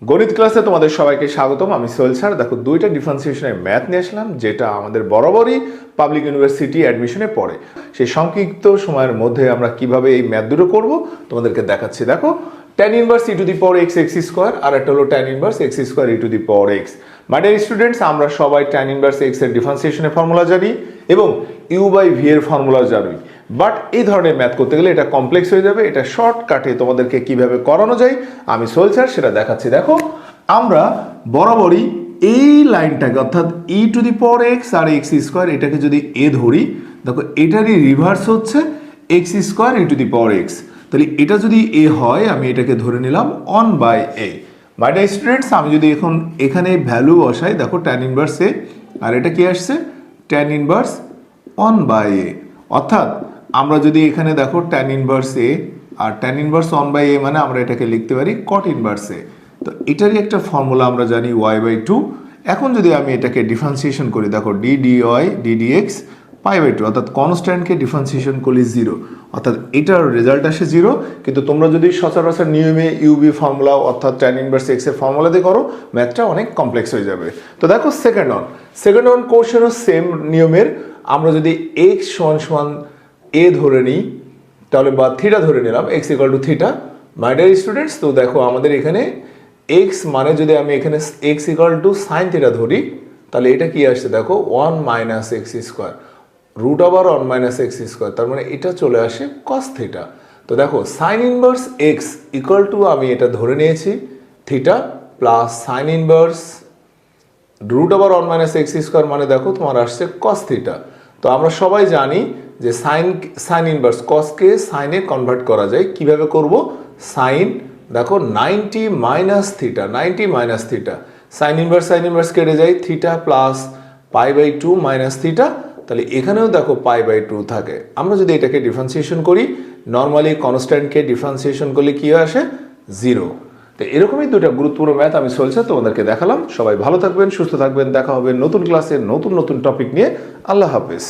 গণিত ক্লাসে তোমাদের সবাইকে স্বাগতম। আমি সোহেল স্যার। দেখো, দুইটা ডিফারেন্সিয়েশনের ম্যাথ নিয়ে আসলাম, যেটা আমাদের বরাবরই পাবলিক ইউনিভার্সিটি অ্যাডমিশনে পড়ে। সেই সংক্ষিপ্ত সময়ের মধ্যে আমরা কিভাবে এই ম্যাথ দুটো করব তোমাদেরকে দেখাচ্ছি। দেখো, tan inverse e to the power x x square, আর একটা হলো tan inverse x square e to the power x. My dear students, আমরা সবাই tan ইনভার্স এক্স এর ডিফারেন্সিয়েশনের ফর্মুলা জানি এবং ইউ বাই ভি এর ফর্মুলা জানি। বাট এই ধরনের ম্যাথ করতে গেলে এটা কমপ্লেক্স হয়ে যাবে। এটা শর্টকাটে তোমাদেরকে কিভাবে করানো যায় আমি সোহেল স্যার সেটা দেখাচ্ছি। দেখো, আমরা বরাবরই এই লাইনটাকে অর্থাৎ e to the power x আর এক্স স্কোয়ার এটাকে যদি এ ধরি, দেখো এটারই রিভার্স হচ্ছে x square e to the power x. তাহলে এটা যদি এ হয়, আমি এটাকে ধরে নিলাম 1/a। মাই ডিয়ার স্টুডেন্টস, আমি যদি এখন এখানে ভ্যালু বসাই, দেখো tan ইনভার্স এ, আর এটা কি আসছে tan ইনভার্স 1/a। অর্থাৎ আমরা যদি এখানে দেখো tan ইনভার্স এ আর tan ইনভার্স 1/a মানে আমরা এটাকে লিখতে পারি cot ইনভার্স এ। তো এটারই একটা ফর্মুলা আমরা জানি y/2। এখন যদি আমি এটাকে ডিফারেন্সিয়েশন করি, দেখো d dy d dx π/2, অর্থাৎ কনস্ট্যান্টকে ডিফারেন্সিয়েশন করলে 0, অর্থাৎ এটার রেজাল্ট আসে 0। কিন্তু তোমরা যদি সচরাচর নিয়মে ইউবি ফর্মুলা অর্থাৎ tan ইনভার্স এক্স এর ফর্মুলা দিয়ে করো, ম্যাথটা অনেক কমপ্লেক্স হয়ে যাবে। তো দেখো, সেকেন্ড অন কোশ্চেনও সেম নিয়মের। আমরা যদি এক্স সমান সমান এ ধরে নিই, তাহলে বা থিটা ধরে নিলাম, x equal to theta. My dear students, তো দেখো আমাদের এখানে এক্স মানে যদি আমি এখানে x equal to sine theta ধরি, তাহলে এটা কি আসছে দেখো 1 minus x square root over 1 minus x square, তার মানে এটা চলে আসে কস থিটা। তো দেখো sine inverse x equal to আমি এটা ধরে নিয়েছি theta plus sine inverse root over 1 minus x square, মানে দেখো তোমার আসছে কস থিটা। তো আমরা সবাই জানি যে সাইন ইনভার্স কসকে সাইনে কনভার্ট করা যায়। কিভাবে করব? সাইন দেখো 90 minus theta, 90 minus theta, sign inverse কেটে যায়, থিটা প্লাস π/2 মাইনাস থিটা। তাহলে এখানেও দেখো π/2 থাকে। আমরা যদি এটাকে ডিফারেন্সিয়েশন করি, নর্মালি কনস্ট্যান্টকে ডিফারেন্সিয়েশন করলে কি আসে? 0। তো এরকমই দুটো গুরুত্বপূর্ণ ম্যাথ আমি চলছে তোমাদেরকে দেখালাম। সবাই ভালো থাকবেন, সুস্থ থাকবেন। দেখা হবে নতুন ক্লাসে নতুন নতুন টপিক নিয়ে। আল্লাহ হাফেজ।